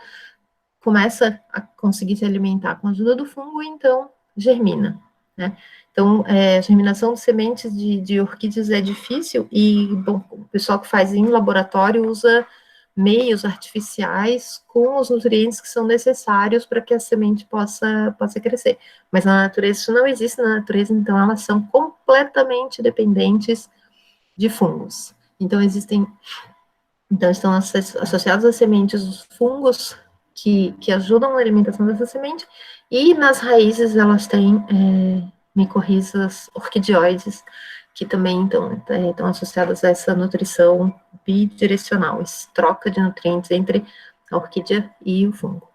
começa a conseguir se alimentar com a ajuda do fungo, e então germina, né? Então, a germinação de sementes de orquídeas é difícil, e bom, o pessoal que faz em laboratório usa meios artificiais com os nutrientes que são necessários para que a semente possa crescer. Mas na natureza isso não existe, na natureza, então elas são completamente dependentes de fungos. Então estão associados às sementes os fungos que ajudam na alimentação dessa semente, e nas raízes elas têm micorrizas orquidioides, que também estão associadas a essa nutrição bidirecional, essa troca de nutrientes entre a orquídea e o fungo.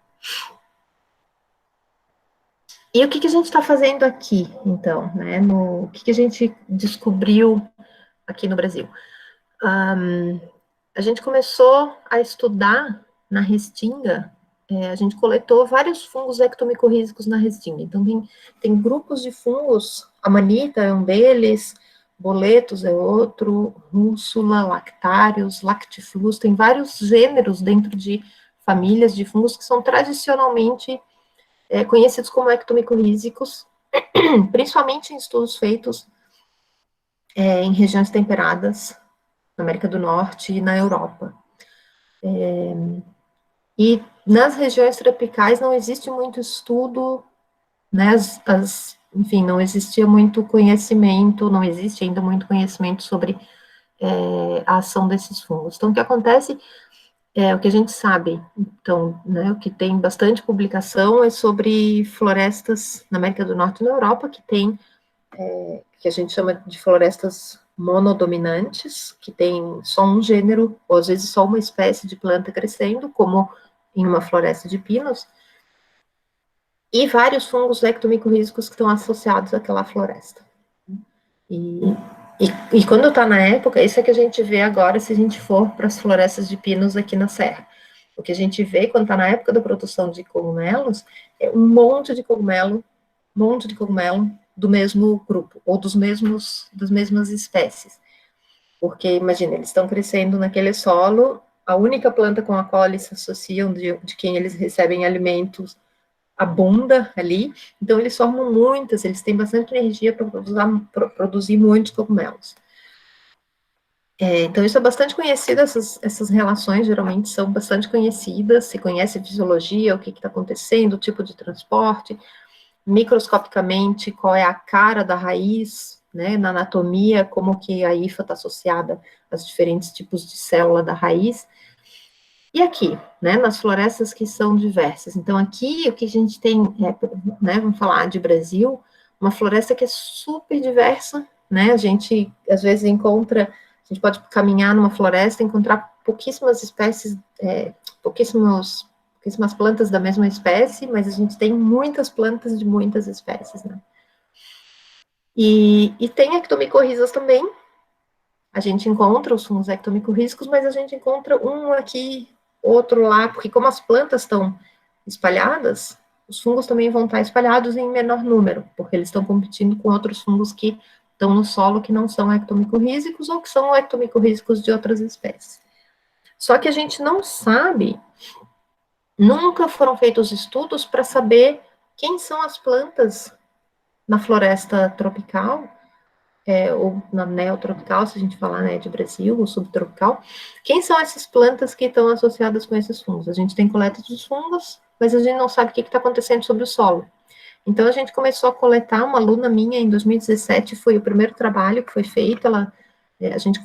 E o que a gente está fazendo aqui, então, né? O que a gente descobriu aqui no Brasil? A gente começou a estudar na restinga, a gente coletou vários fungos ectomicorrízicos na restinga. Então, tem grupos de fungos, amanita é um deles, boletos é outro, rússula, lactários, lactiflus, tem vários gêneros dentro de famílias de fungos que são tradicionalmente conhecidos como ectomicorrízicos, principalmente em estudos feitos em regiões temperadas, na América do Norte e na Europa. E nas regiões tropicais não existe muito estudo, né, enfim, não existia muito conhecimento, não existe ainda muito conhecimento sobre a ação desses fungos. Então, o que acontece o que a gente sabe, então, né, o que tem bastante publicação é sobre florestas na América do Norte e na Europa, que tem, que a gente chama de florestas monodominantes, que tem só um gênero, ou às vezes só uma espécie de planta crescendo, como em uma floresta de pinos, e vários fungos ectomicorrízicos que estão associados àquela floresta. E quando está na época, isso é que a gente vê agora se a gente for para as florestas de pinos aqui na Serra. O que a gente vê quando está na época da produção de cogumelos é um monte de cogumelo do mesmo grupo, ou das mesmas espécies. Porque, imagina, eles estão crescendo naquele solo, a única planta com a qual eles se associam, de quem eles recebem alimentos, abunda ali, então eles formam muitas, eles têm bastante energia para produzir muitos cogumelos. Então isso é bastante conhecido, essas relações geralmente são bastante conhecidas, se conhece a fisiologia, o que está acontecendo, o tipo de transporte, microscopicamente, qual é a cara da raiz, né, na anatomia, como que a hifa está associada aos diferentes tipos de célula da raiz. E aqui, né, nas florestas que são diversas. Então, aqui, o que a gente tem, né, vamos falar de Brasil, uma floresta que é super diversa, né, a gente, às vezes, a gente pode caminhar numa floresta e encontrar pouquíssimas espécies, pouquíssimas plantas da mesma espécie, mas a gente tem muitas plantas de muitas espécies, né. E tem ectomicorrizas também, a gente encontra os fungos ectomicorrízicos, mas a gente encontra um aqui, outro lá, porque como as plantas estão espalhadas, os fungos também vão estar espalhados em menor número, porque eles estão competindo com outros fungos que estão no solo que não são ectomicorrízicos ou que são ectomicorrízicos de outras espécies. Só que a gente não sabe, nunca foram feitos estudos para saber quem são as plantas na floresta tropical, ou na neotropical, se a gente falar, né, de Brasil, ou subtropical, quem são essas plantas que estão associadas com esses fungos? A gente tem coleta dos fungos, mas a gente não sabe o que está acontecendo sobre o solo. Então, a gente começou a coletar, uma aluna minha, em 2017, foi o primeiro trabalho que foi feito, a gente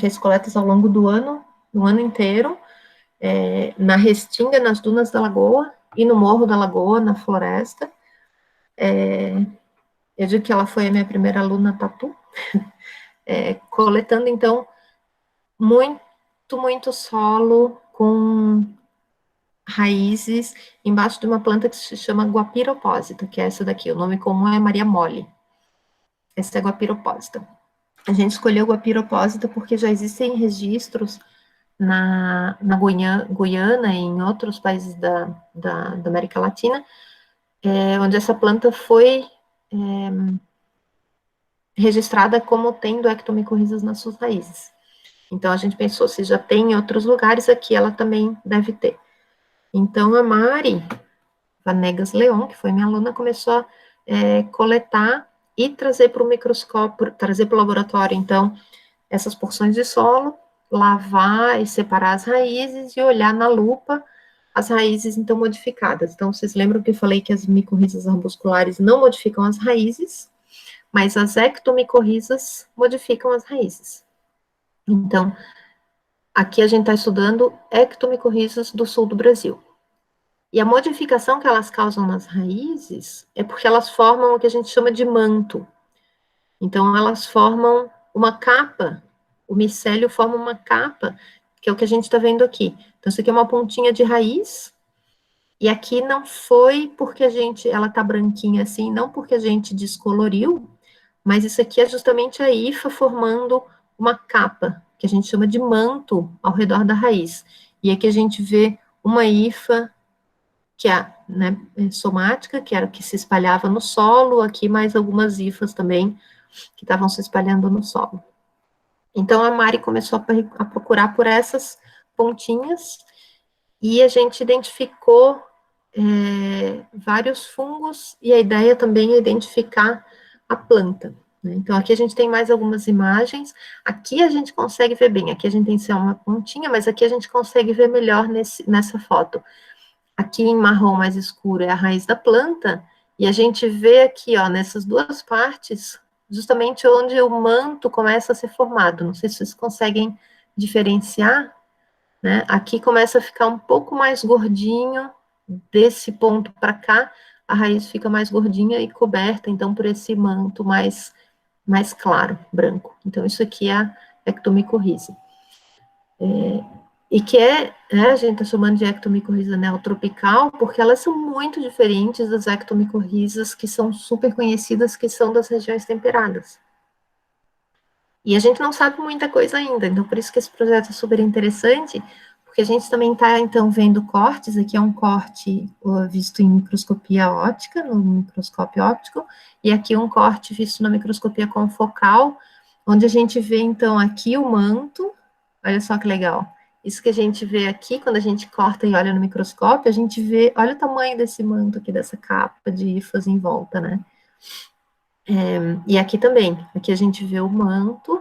fez coletas ao longo do ano inteiro, na Restinga, nas dunas da Lagoa, e no Morro da Lagoa, na floresta. Eu digo que ela foi a minha primeira aluna tatu, coletando, então, muito solo com raízes embaixo de uma planta que se chama Guapira opósita, que é essa daqui, o nome comum é Maria Mole. Essa é a Guapira opósita. A gente escolheu Guapira opósita porque já existem registros na Guiana e em outros países da América Latina, onde essa planta foi registrada como tendo ectomicorrizas nas suas raízes. Então, a gente pensou, se já tem em outros lugares, aqui ela também deve ter. Então, a Mari Vanegas Leon, que foi minha aluna, começou a coletar e trazer para o microscópio, trazer para o laboratório, então, essas porções de solo, lavar e separar as raízes e olhar na lupa as raízes, então, modificadas. Então, vocês lembram que eu falei que as micorrizas arbusculares não modificam as raízes, mas as ectomicorrizas modificam as raízes. Então, aqui a gente está estudando ectomicorrizas do sul do Brasil. E a modificação que elas causam nas raízes é porque elas formam o que a gente chama de manto. Então, elas formam uma capa, o micélio forma uma capa, que é o que a gente está vendo aqui. Então, isso aqui é uma pontinha de raiz, e aqui não foi porque ela está branquinha assim, não porque a gente descoloriu, mas isso aqui é justamente a hifa formando uma capa, que a gente chama de manto ao redor da raiz. E aqui a gente vê uma hifa que é, né, somática, que era o que se espalhava no solo, aqui mais algumas hifas também, que estavam se espalhando no solo. Então, a Mari começou a procurar por essas pontinhas, e a gente identificou vários fungos, e a ideia também é identificar a planta. Né? Então, aqui a gente tem mais algumas imagens, aqui a gente consegue ver bem, aqui a gente tem só uma pontinha, mas aqui a gente consegue ver melhor nessa foto. Aqui em marrom mais escuro é a raiz da planta, e a gente vê aqui, ó, nessas duas partes, justamente onde o manto começa a ser formado. Não sei se vocês conseguem diferenciar, né? Aqui começa a ficar um pouco mais gordinho, desse ponto para cá, a raiz fica mais gordinha e coberta, então, por esse manto mais claro, branco. Então, isso aqui é a ectomicorriza. E que a gente está chamando de ectomicorriza neotropical, porque elas são muito diferentes das ectomicorrizas que são super conhecidas, que são das regiões temperadas. E a gente não sabe muita coisa ainda, então por isso que esse projeto é super interessante, porque a gente também está, então, vendo cortes, aqui é um corte visto em microscopia óptica, no microscópio óptico, e aqui um corte visto na microscopia confocal, onde a gente vê, então, aqui o manto, olha só que legal. Isso que a gente vê aqui, quando a gente corta e olha no microscópio, a gente vê, olha o tamanho desse manto aqui, dessa capa de hifas em volta, né? E aqui também, aqui a gente vê o manto,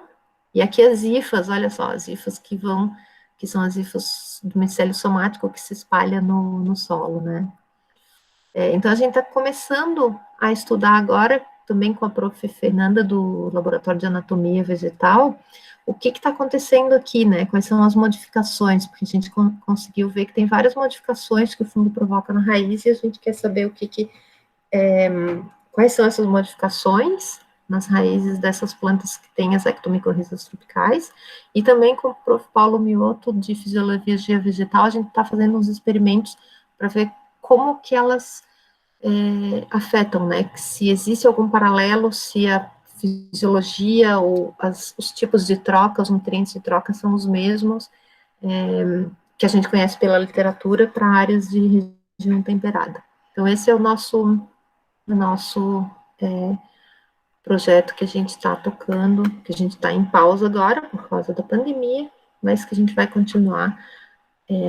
e aqui as hifas, olha só, as hifas que são as hifas do micélio somático que se espalha no solo, né? Então a gente está começando a estudar agora, também com a prof. Fernanda, do Laboratório de Anatomia Vegetal, o que está acontecendo aqui, né? Quais são as modificações, porque a gente conseguiu ver que tem várias modificações que o fungo provoca na raiz, e a gente quer saber quais são essas modificações nas raízes dessas plantas que têm as ectomicorrizas tropicais, e também com o prof. Paulo Mioto, de Fisiologia Vegetal, a gente está fazendo uns experimentos para ver como que elas afetam, né? Se existe algum paralelo, se a fisiologia ou os tipos de troca, os nutrientes de troca são os mesmos que a gente conhece pela literatura para áreas de região temperada. Então, esse é o nosso projeto que a gente está tocando, que a gente está em pausa agora, por causa da pandemia, mas que a gente vai continuar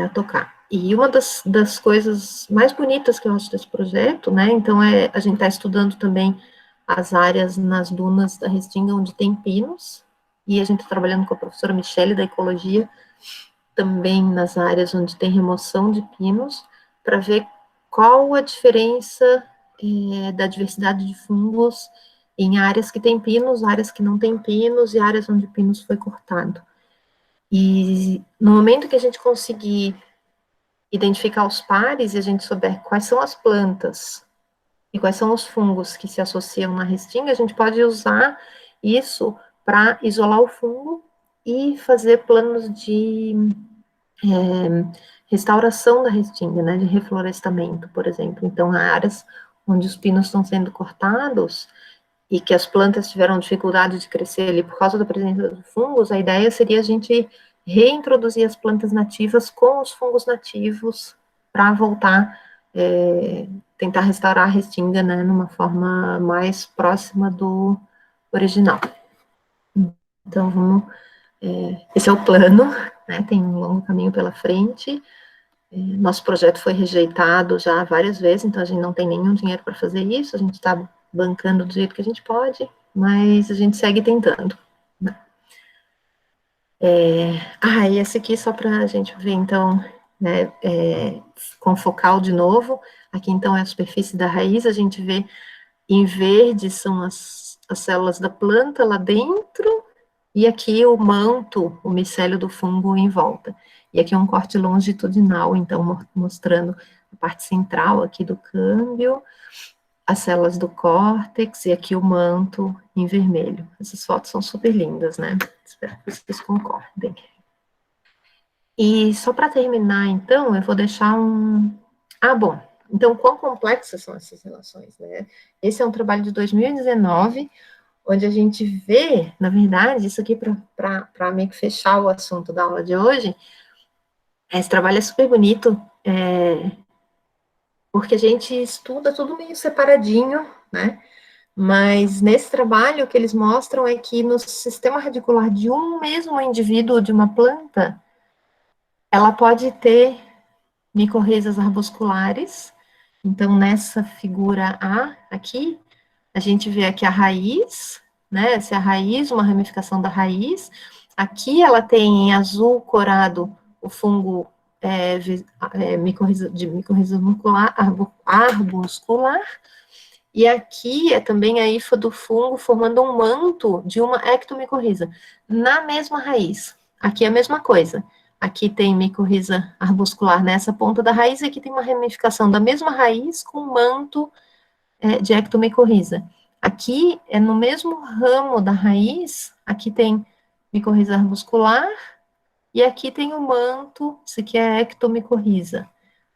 a tocar. E uma das coisas mais bonitas que eu acho desse projeto, né, então a gente está estudando também as áreas nas dunas da Restinga onde tem pinos, e a gente está trabalhando com a professora Michele da Ecologia, também nas áreas onde tem remoção de pinos, para ver qual a diferença da diversidade de fungos em áreas que tem pinos, áreas que não tem pinos, e áreas onde pinos foi cortado. E no momento que a gente conseguir identificar os pares e a gente souber quais são as plantas e quais são os fungos que se associam na restinga, a gente pode usar isso para isolar o fungo e fazer planos de restauração da restinga, né, de reflorestamento, por exemplo. Então, áreas onde os pinos estão sendo cortados e que as plantas tiveram dificuldade de crescer ali por causa da presença dos fungos, a ideia seria a gente reintroduzir as plantas nativas com os fungos nativos para voltar, tentar restaurar a restinga, né, numa forma mais próxima do original. Então, esse é o plano, né, tem um longo caminho pela frente. Nosso projeto foi rejeitado já várias vezes, então a gente não tem nenhum dinheiro para fazer isso, a gente está bancando do jeito que a gente pode, mas a gente segue tentando. E esse aqui só para a gente ver, então, né, com focal de novo, aqui então é a superfície da raiz, a gente vê em verde são as células da planta lá dentro, e aqui o manto, o micélio do fungo em volta. E aqui é um corte longitudinal, então, mostrando a parte central aqui do câmbio, as células do córtex, e aqui o manto em vermelho. Essas fotos são super lindas, né? Espero que vocês concordem. E só para terminar, então, eu vou deixar bom, então, quão complexas são essas relações, né? Esse é um trabalho de 2019, onde a gente vê, na verdade, isso aqui para meio que fechar o assunto da aula de hoje, esse trabalho é super bonito, porque a gente estuda tudo meio separadinho, né? Mas nesse trabalho o que eles mostram é que no sistema radicular de um mesmo indivíduo de uma planta, ela pode ter micorrizas arbusculares. Então, nessa figura A aqui, a gente vê aqui a raiz, né? Essa é a raiz, uma ramificação da raiz. Aqui ela tem em azul corado o fungo micorriza arbuscular, e aqui é também a hifa do fungo formando um manto de uma ectomicorriza, na mesma raiz. Aqui é a mesma coisa. Aqui tem micorriza arbuscular nessa ponta da raiz, e aqui tem uma ramificação da mesma raiz com manto de ectomicorriza. Aqui é no mesmo ramo da raiz, aqui tem micorriza arbuscular, e aqui tem o manto, isso aqui é ectomicorriza.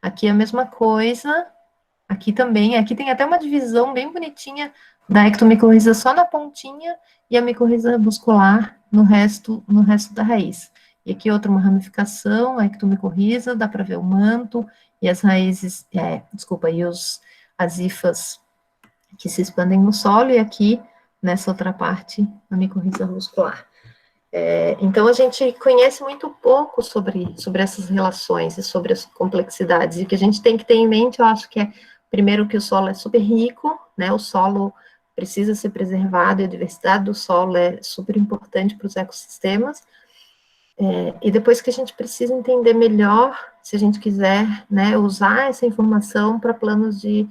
Aqui é a mesma coisa, aqui também, aqui tem até uma divisão bem bonitinha da ectomicorriza só na pontinha, e a micorriza arbuscular no resto da raiz. E aqui outra, uma ramificação, a ectomicorriza, dá para ver o manto, e as raízes, e as hifas que se expandem no solo, e aqui, nessa outra parte, a micorriza arbuscular. Então, a gente conhece muito pouco sobre essas relações e sobre as complexidades, e o que a gente tem que ter em mente, eu acho que primeiro, que o solo é super rico, né, o solo precisa ser preservado, e a diversidade do solo é super importante para os ecossistemas, e depois que a gente precisa entender melhor, se a gente quiser, né, usar essa informação para planos de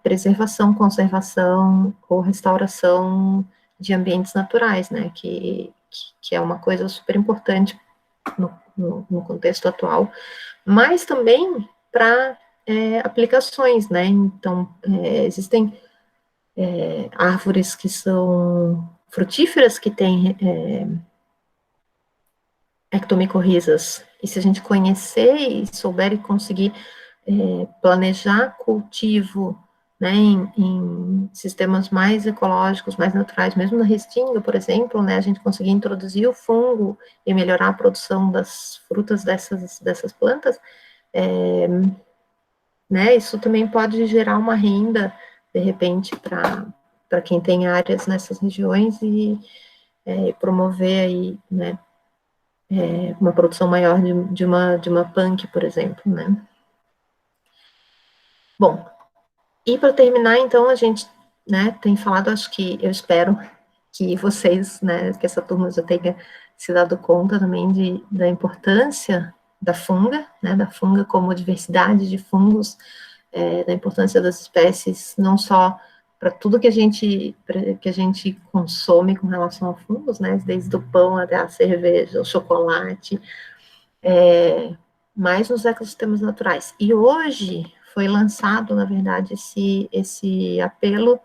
preservação, conservação ou restauração de ambientes naturais, né, que é uma coisa super importante no contexto atual, mas também para aplicações, né, então existem árvores que são frutíferas, que têm ectomicorrizas, e se a gente conhecer e souber e conseguir planejar cultivo, né, em sistemas mais ecológicos, mais naturais, mesmo na restinga, por exemplo, né, a gente conseguir introduzir o fungo e melhorar a produção das frutas dessas plantas, né, isso também pode gerar uma renda, de repente, para quem tem áreas nessas regiões, e promover aí, né, uma produção maior de uma punk, por exemplo, né. Bom, e para terminar, então, a gente, né, tem falado, acho que, eu espero que vocês, né, que essa turma já tenha se dado conta também da importância da funga, né, da funga como diversidade de fungos, da importância das espécies, não só para tudo que a gente consome com relação a fungos, né, desde o pão até a cerveja, o chocolate, mas nos ecossistemas naturais. E hoje foi lançado, na verdade, esse apelo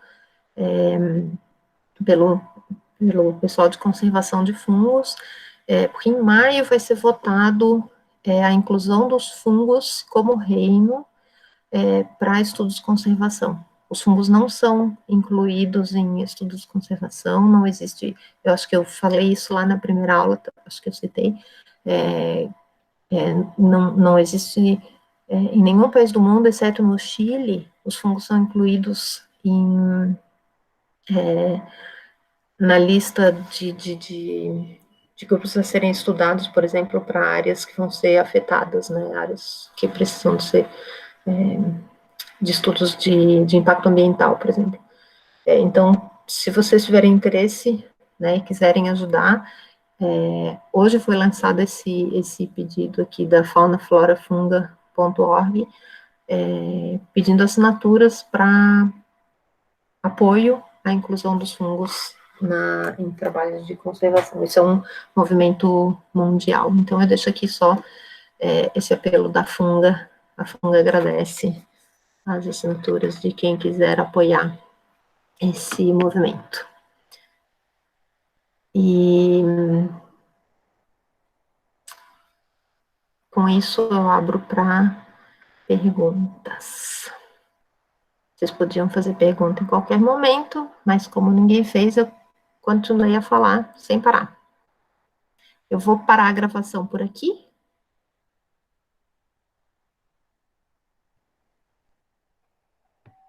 pelo pessoal de conservação de fungos, porque em maio vai ser votado a inclusão dos fungos como reino para estudos de conservação. os fungos não são incluídos em estudos de conservação, não existe, eu acho que eu falei isso lá na primeira aula, acho que eu citei, não existe em nenhum país do mundo, exceto no Chile, os fungos são incluídos na lista de grupos a serem estudados, por exemplo, para áreas que vão ser afetadas, né, áreas que precisam de ser de estudos de impacto ambiental, por exemplo. Então, se vocês tiverem interesse, né, e quiserem ajudar, hoje foi lançado esse pedido aqui da faunaFloraFunga.org, pedindo assinaturas para apoio à inclusão dos fungos em trabalhos de conservação. Isso é um movimento mundial. Então, eu deixo aqui só esse apelo da Funga. A Funga agradece as assinaturas de quem quiser apoiar esse movimento. E com isso eu abro para perguntas. Vocês podiam fazer pergunta em qualquer momento, mas como ninguém fez, eu continuei a falar sem parar. Eu vou parar a gravação por aqui,